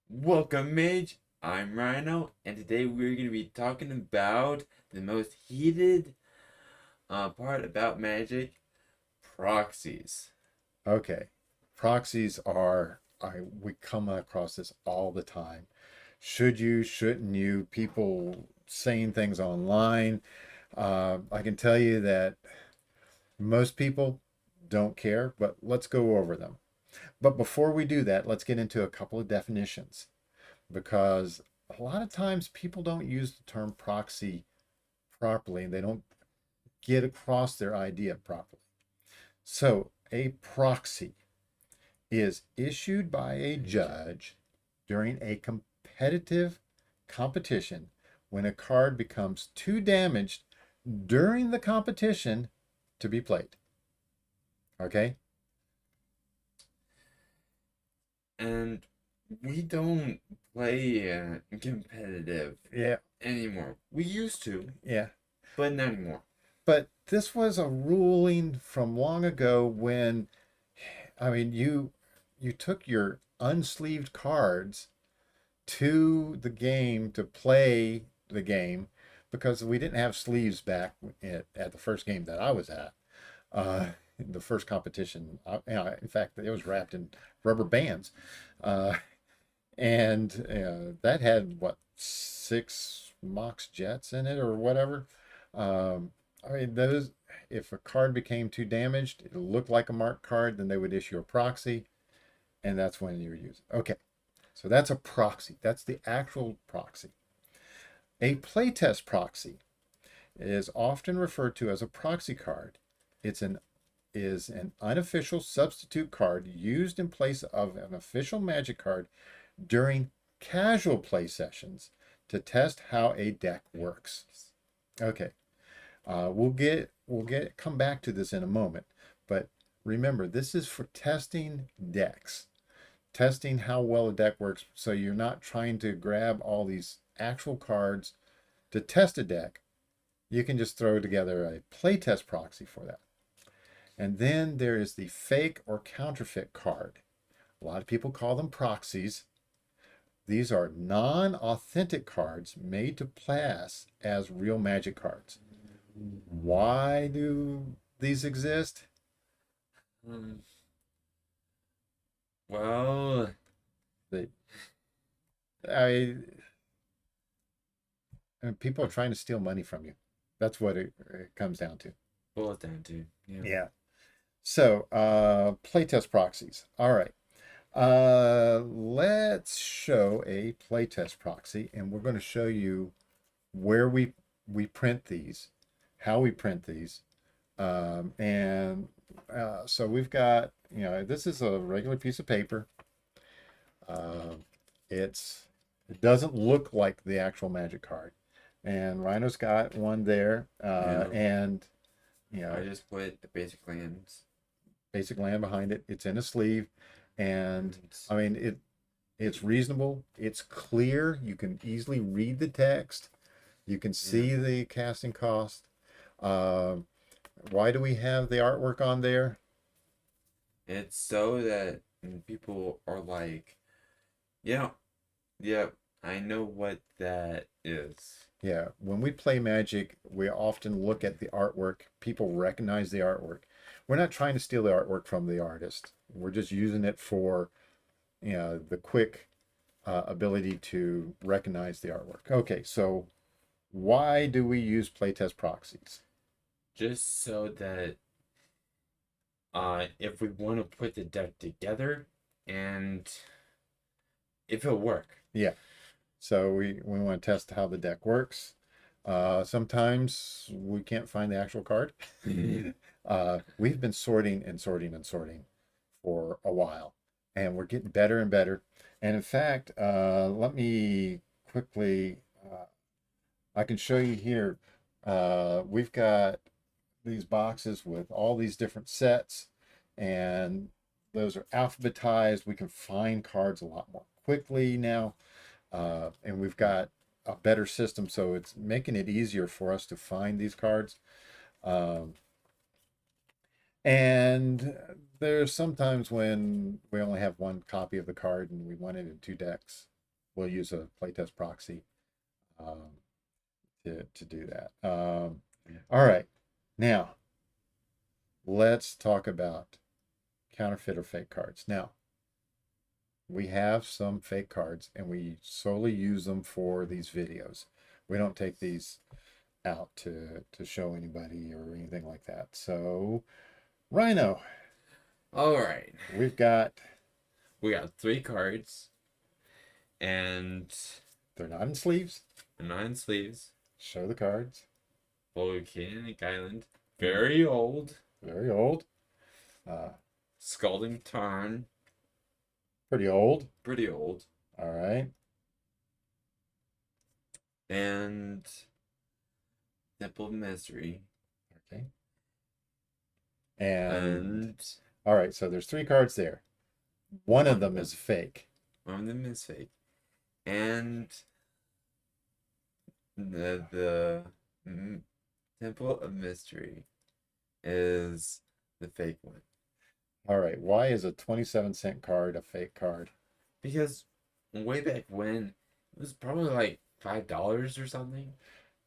Welcome, Mage. I'm Rhino, and today we're going to be talking about the most heated part about Magic proxies. Okay. Proxies are, we come across this all the time. Should you, shouldn't you? People saying things online. I can tell you that most people don't care, but let's go over them. But before we do that, let's get into a couple of definitions because a lot of times people don't use the term proxy properly. They don't get across their idea properly. So, a proxy is issued by a judge during a competitive competition when a card becomes too damaged during the competition to be played. Okay? And we don't play competitive Yeah, anymore. We used to, yeah. but not anymore. But this was a ruling from long ago when you took your unsleeved cards to the game to play the game because we didn't have sleeves back at the first game that I was at. The first competition, in fact, it was wrapped in rubber bands. Uh, and that had what, six Mox Jets in it or whatever. Those, if a card became too damaged, it looked like a marked card, then they would issue a proxy, and that's when you were using. Okay, so that's a proxy. That's the actual proxy. A playtest proxy is often referred to as a proxy card. It's an is an unofficial substitute card used in place of an official magic card during casual play sessions to test how a deck works. Okay, we'll get come back to this in a moment, but remember this is for testing decks, testing how well a deck works. So you're not trying to grab all these actual cards to test a deck. You can just throw together a playtest proxy for that. And then there is the fake or counterfeit card. A lot of people call them proxies. These are non authentic cards made to pass as real magic cards. Why do these exist? Um, well, They, I, People are trying to steal money from you. That's what it comes down to. boils down to, yeah. Yeah. So, playtest proxies. All right. Let's show a playtest proxy, and we're going to show you where we print these, how we print these, and so we've got, this is a regular piece of paper. Uh, it doesn't look like the actual magic card, and Rhino's got one there, Yeah. and I just put the basic lands. basic land behind it. It's in a sleeve, and And, I mean it's reasonable. It's clear. You can easily read the text. You can yeah. see the casting cost. Uh, why do we have the artwork on there? It's so that people are like, yeah, yeah, I know what that is. Yeah, when we play Magic, we often look at the artwork. People recognize the artwork. We're not trying to steal the artwork from the artist. We're just using it for, the quick ability to recognize the artwork. Okay, so why do we use playtest proxies? Just so that if we want to put the deck together and if it'll work. Yeah, so we want to test how the deck works. Sometimes we can't find the actual card. We've been sorting and sorting and sorting for a while, and we're getting better and better. And in fact, let me quickly, I can show you here. We've got these boxes with all these different sets, and those are alphabetized. We can find cards a lot more quickly now, and we've got a better system, so it's making it easier for us to find these cards. Um, and there's sometimes when we only have one copy of the card and we want it in two decks. we'll use a playtest proxy um, to do that. All right, now let's talk about counterfeit or fake cards. Now, we have some fake cards and we solely use them for these videos. We don't take these out to show anybody or anything like that. So, Rhino, All right. we got 3 cards, and they're not in sleeves. 9 sleeves. Show the cards. Volcanic Island. Very old. Very old. Scalding Tarn. Pretty old. Pretty old. All right. And Temple of Mystery. Okay. And And all right, so there's 3 cards there. One of them is fake. one of them is fake. And the Temple of Mystery is the fake one. All right, why is a 27-cent card a fake card? Because way back when, it was probably like $5 or something.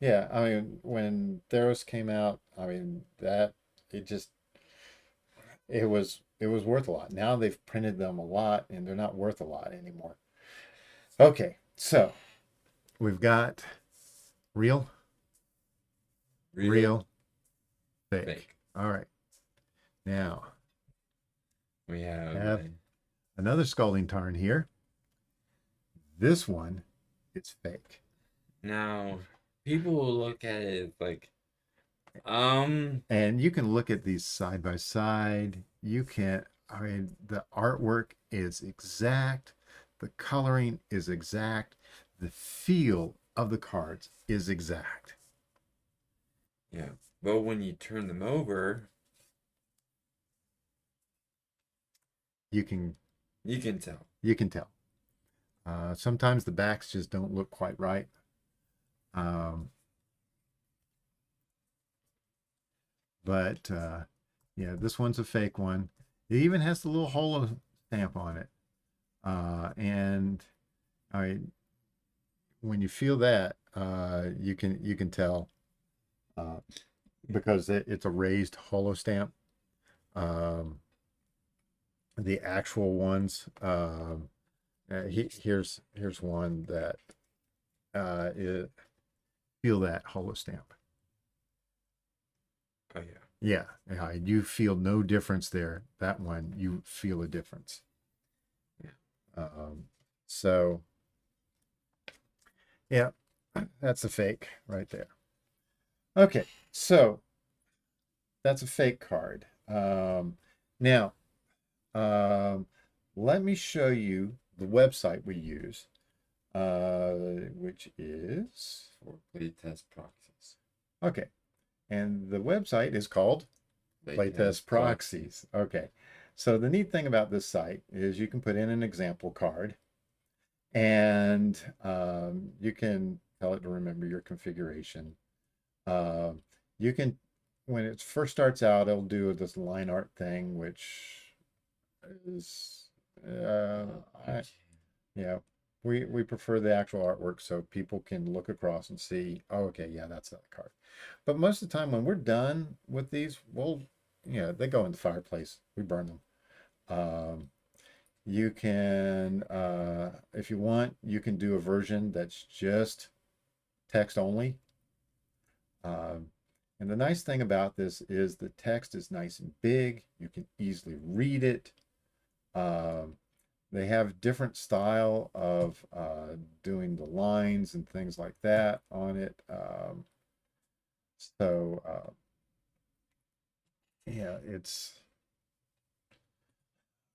Yeah, I mean, when Theros came out, I mean that it was worth a lot. Now they've printed them a lot and they're not worth a lot anymore. Okay, so we've got real, fake. Fake. All right. Now We have another Scalding Tarn here. This one is fake. now people will look at it like, And you can look at these side by side. You can, I mean, the artwork is exact. The coloring is exact. The feel of the cards is exact. yeah. But when you turn them over, You can tell. you can tell. Sometimes the backs just don't look quite right. But yeah, this one's a fake one. It even has the little holo stamp on it. And I mean, when you feel that, you can tell because it's a raised holo stamp. The actual ones, here's one that feel that holo stamp. Oh yeah. Yeah, you feel no difference there. That one, you feel a difference. Yeah. So yeah, that's a fake right there. Okay, so that's a fake card. Now, let me show you the website we use, which is For Playtest Proxies. okay, and the website is called Playtest Proxies. Okay, so the neat thing about this site is you can put in an example card, and you can tell it to remember your configuration. You can, when it first starts out, it'll do this line art thing, which is yeah, we prefer the actual artwork so people can look across and see, oh, okay, yeah, that's that card. But most of the time when we're done with these, we'll, they go in the fireplace. We burn them. You can, if you want, you can do a version that's just text only. And the nice thing about this is the text is nice and big. You can easily read it. They have different style of doing the lines and things like that on it. Yeah, it's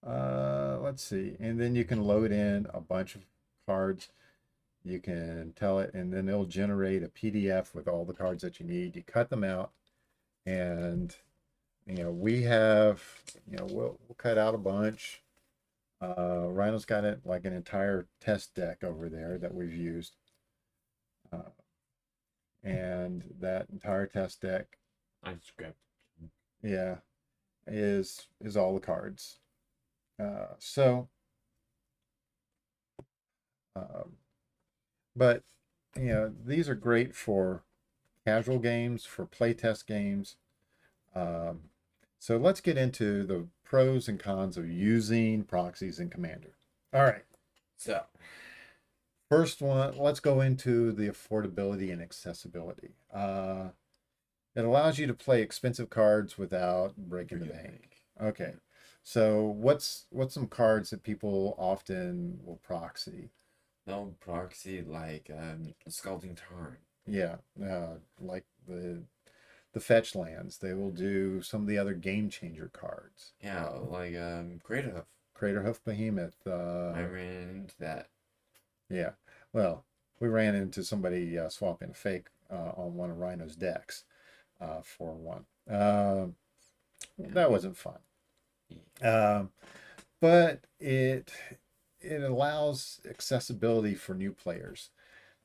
let's see, and then you can load in a bunch of cards. You can tell it, and then it'll generate a PDF with all the cards that you need. You cut them out, and we have, we'll cut out a bunch. Rhino's got it like an entire test deck over there that we've used. And that entire test deck, I scrapped. yeah, is all the cards. So But these are great for casual games, for playtest games. Um, so let's get into the pros and cons of using proxies in Commander. All right. So, First one, let's go into the affordability and accessibility. It allows you to play expensive cards without breaking the bank. Okay. So what's some cards that people often will proxy? no proxy like Scalding Tarn. Yeah, like the fetch lands. They will do some of the other game changer cards. Yeah, like Great. Craterhoof Behemoth. I ran into that. Yeah. Well, we ran into somebody swapping a fake on one of Rhino's decks for one. That wasn't fun. Um, but it allows accessibility for new players.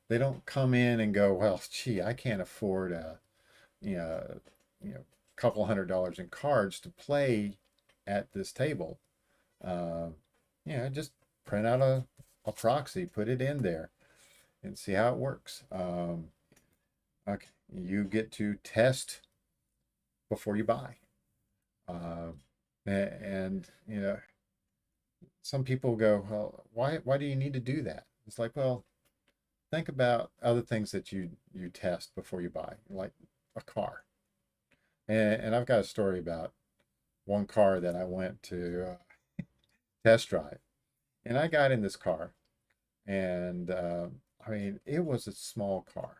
They don't come in and go, well, gee, I can't afford a you know, couple $100 in cards to play at this table. Uh, just print out a proxy, put it in there, and see how it works. Okay, you get to test before you buy. Uh, and some people go, well, why do you need to do that? It's like, well, think about other things that you test before you buy, like a car. And I've got a story about one car that I went to test drive, and I got in this car, and I mean, it was a small car,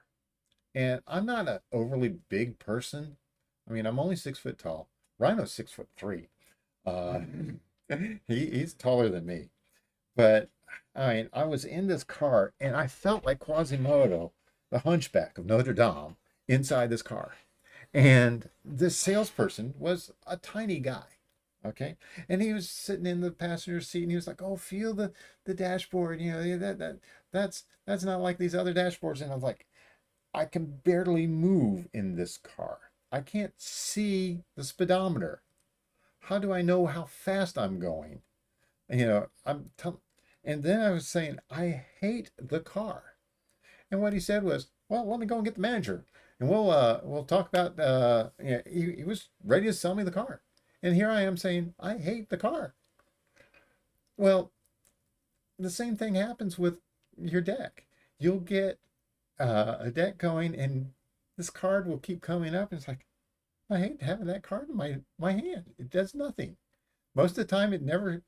and I'm not an overly big person. I mean, I'm only 6 foot tall. Rhino's 6'3". Uh, he's taller than me, but I mean, I was in this car, and I felt like Quasimodo, the Hunchback of Notre Dame, inside this car. And this salesperson was a tiny guy. Okay. And he was sitting in the passenger seat and he was like, oh, feel the dashboard. That's not like these other dashboards. And I was like, I can barely move in this car. I can't see the speedometer. How do I know how fast I'm going? And then I was saying, I hate the car. And what he said was, well, let me go and get the manager, and we'll talk about. He was ready to sell me the car, and here I am saying I hate the car. Well, the same thing happens with your deck. You'll get a deck going, and this card will keep coming up, and it's like I hate having that card in my hand. It does nothing. Most of the time, it never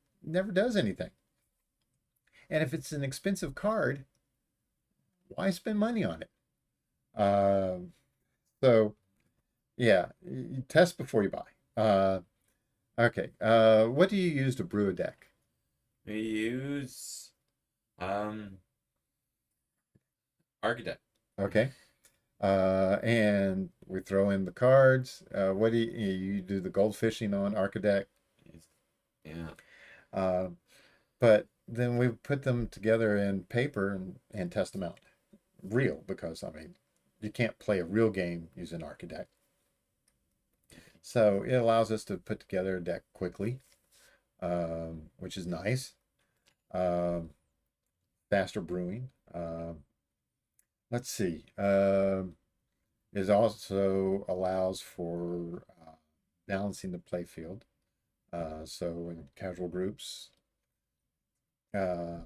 does anything. And if it's an expensive card, why spend money on it? So yeah, you test before you buy. Okay. What do you use to brew a deck? We use um Architect. Okay. And we throw in the cards. What do you do the gold fishing on Architect? Yeah. Uh, but then we put them together in paper and test them out. Real, because I mean, you can't play a real game using Architect. So it allows us to put together a deck quickly, which is nice. Faster brewing. Let's see. It also allows for balancing the play field. So in casual groups, uh,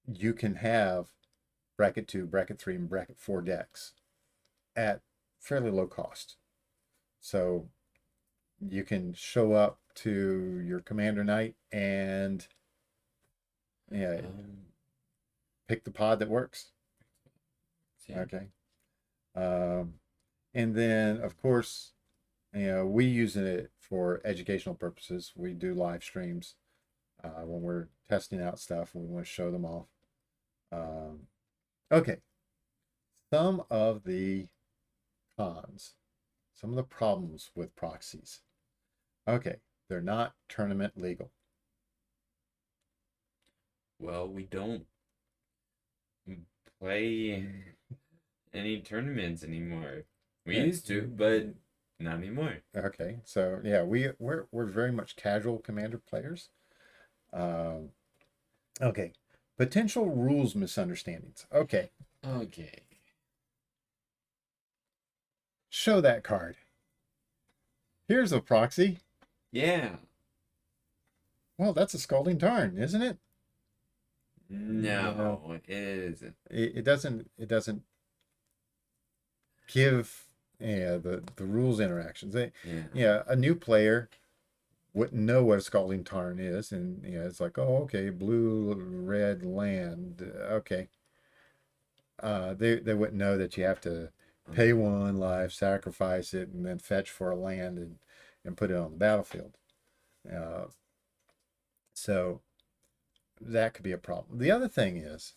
you can have bracket 2, bracket 3, and bracket 4 decks at fairly low cost. So you can show up to your commander night and yeah, pick the pod that works. Yeah. Okay. And then of course, we use it for educational purposes. We do live streams when we're testing out stuff and we want to show them off. Okay. Some of the cons, some of the problems with proxies. Okay, they're not tournament legal. Well, we don't play any tournaments anymore. We used to, but not anymore. Okay, so yeah, we're very much casual commander players. Okay, Potential rules misunderstandings. Okay, Okay. show that card. Here's a proxy. Yeah. Well, that's a Scalding Tarn, isn't it? No, No, it isn't. it doesn't. It doesn't give the rules interactions. Yeah. Yeah, a new player wouldn't know what a Scalding Tarn is, and it's like, oh, okay, blue, red land. Okay, they wouldn't know that you have to pay one life, sacrifice it, and then fetch for a land and put it on the battlefield. Uh, so that could be a problem. The other thing is,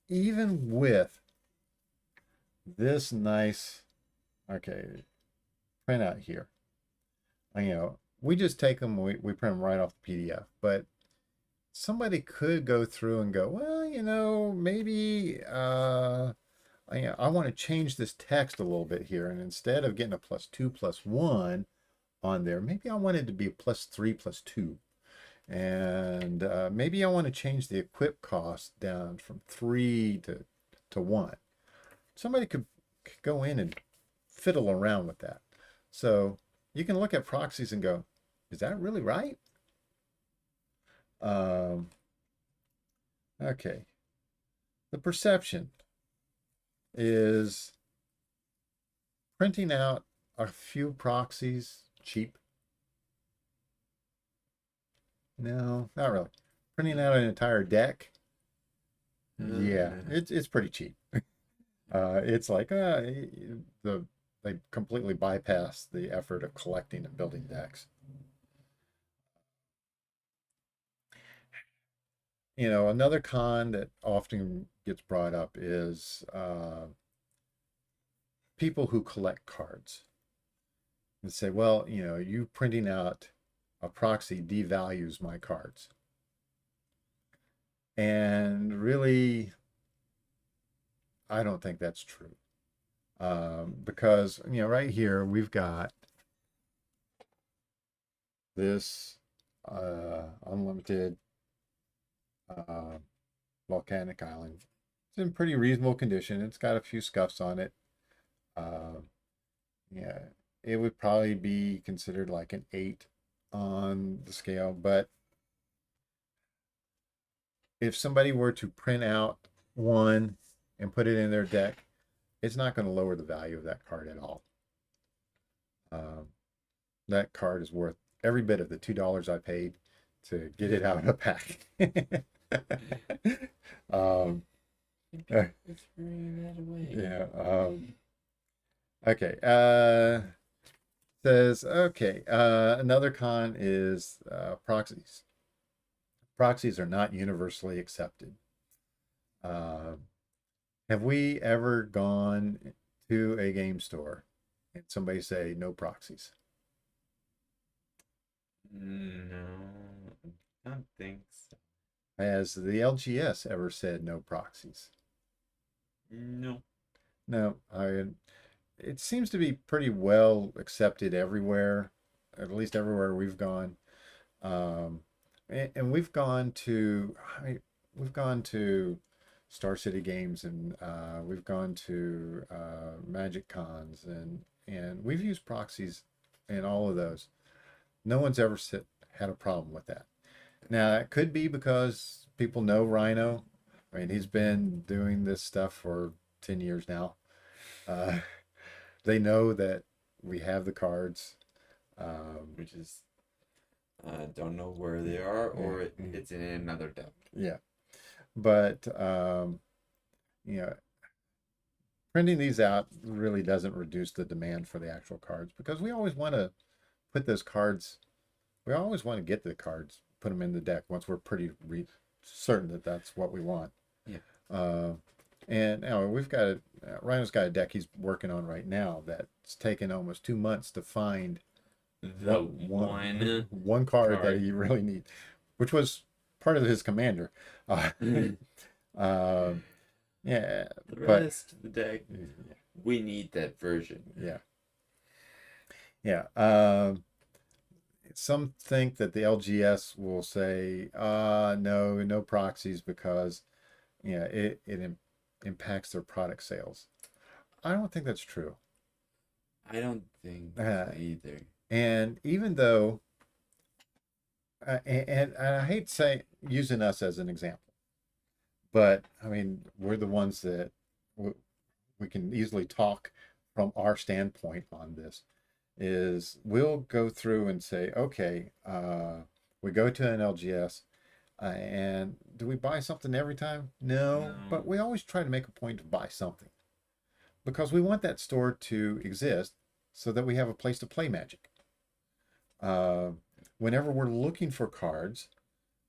even with this nice, okay, printout here, we just take them, we print them right off the PDF, but somebody could go through and go, well, maybe I want to change this text a little bit here. And instead of getting a +2 +1 on there, maybe I want it to be a +3 +2. And maybe I want to change the equip cost down from 3 to 1. Somebody could go in and fiddle around with that. So you can look at proxies and go, is that really right? Okay. The perception is printing out a few proxies cheap. No, not really. Printing out an entire deck, yeah, it's pretty cheap. It's like they completely bypass the effort of collecting and building decks. Another con that often gets brought up is people who collect cards and say, well, you printing out a proxy devalues my cards. And really, I don't think that's true. Because, right here we've got this unlimited volcanic island. It's in pretty reasonable condition. It's got a few scuffs on it. Yeah, it would probably be considered like an 8 on the scale, but if somebody were to print out one and put it in their deck, it's not going to lower the value of that card at all. That card is worth every bit of the $2 I paid to get it out of a pack. Yeah. Okay. Says, okay. Another con is proxies. Proxies are not universally accepted. Have we ever gone to a game store and somebody say no proxies? No, I don't think so. Has the LGS ever said no proxies? No. No, it seems to be pretty well accepted everywhere, at least everywhere we've gone. And we've gone to, we've gone to Star City Games, and we've gone to Magic Cons, and we've used proxies in all of those. No one's ever had a problem with that. Now, that could be because people know Rhino. I mean, he's been doing this stuff for 10 years now. They know that we have the cards. Which is, don't know where they are, or it's in another deck. Yeah. But, printing these out really doesn't reduce the demand for the actual cards, because we always want to put those cards, we always want to get the cards, put them in the deck once we're pretty certain that that's what we want. Yeah. And now we've got Rhino's got a deck he's working on right now that's taken almost 2 months to find The one card that he really needs, which was part of his commander. Yeah, the but rest of the deck, we need that version. Yeah. Some think that the LGS will say, no proxies because it impacts their product sales. I don't think that's true. I don't think Uh, so either. and even though, and I hate say using us as an example, but I mean, we're the ones that we can easily talk from our standpoint on this. Is we'll go through and say, okay, we go to an LGS, and do we buy something every time? No, No. but we always try to make a point to buy something because we want that store to exist so that we have a place to play Magic. Uh, Whenever we're looking for cards,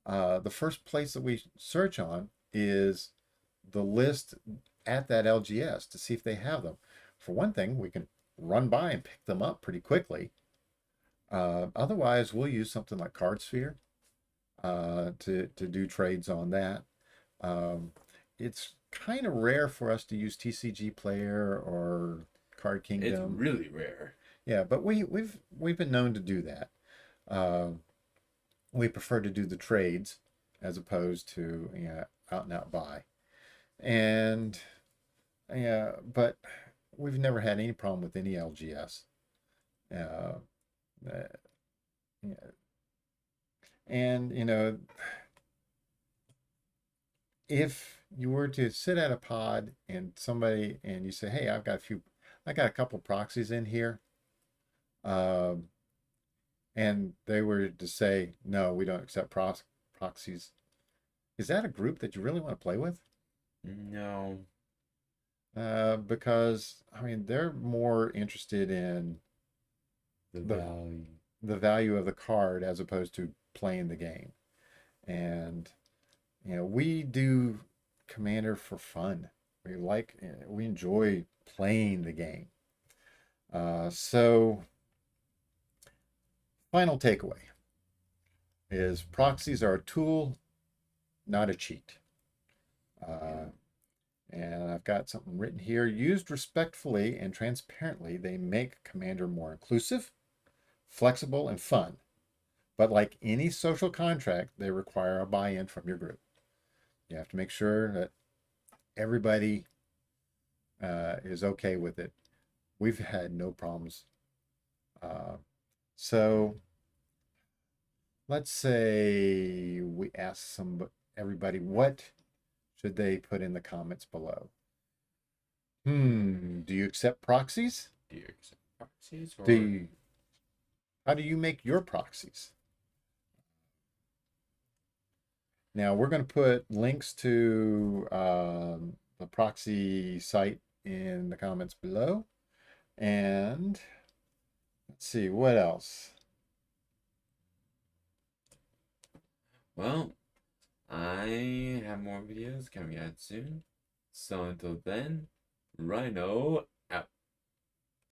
the first place that we search on is the list at that LGS to see if they have them. For one thing, we can run by and pick them up pretty quickly. Otherwise, we'll use something like CardSphere to do trades on that. Um, it's kind of rare for us to use TCG Player or Card It's Kingdom. really rare. Yeah, but we've been known to do that. Uh, we prefer to do the trades as opposed to out and out buy. And yeah, but we've never had any problem with any LGS. Uh, uh, yeah. And if you were to sit at a pod and somebody and you say, "Hey, I got a couple proxies in here," um, and they were to say, "No, we don't accept proxies," is that a group that you really want to play with? No. Because I mean, they're more interested in The the value. the value of the card as opposed to playing the game. And we do Commander for fun. We enjoy playing the game. So final takeaway is proxies are a tool, not a cheat. Uh, and I've got something written here. Used respectfully and transparently, they make Commander more inclusive, flexible, and fun. But like any social contract, they require a buy-in from your group. You have to make sure that everybody is okay with it. We've had no problems. Uh, so let's say we ask everybody what should they put in the comments below. Do you accept proxies? Do you accept proxies Do or you, how do you make your proxies? Now we're going to put links to the proxy site in the comments below. And let's see, what else? well, I have more videos coming out soon. So until then, Rhino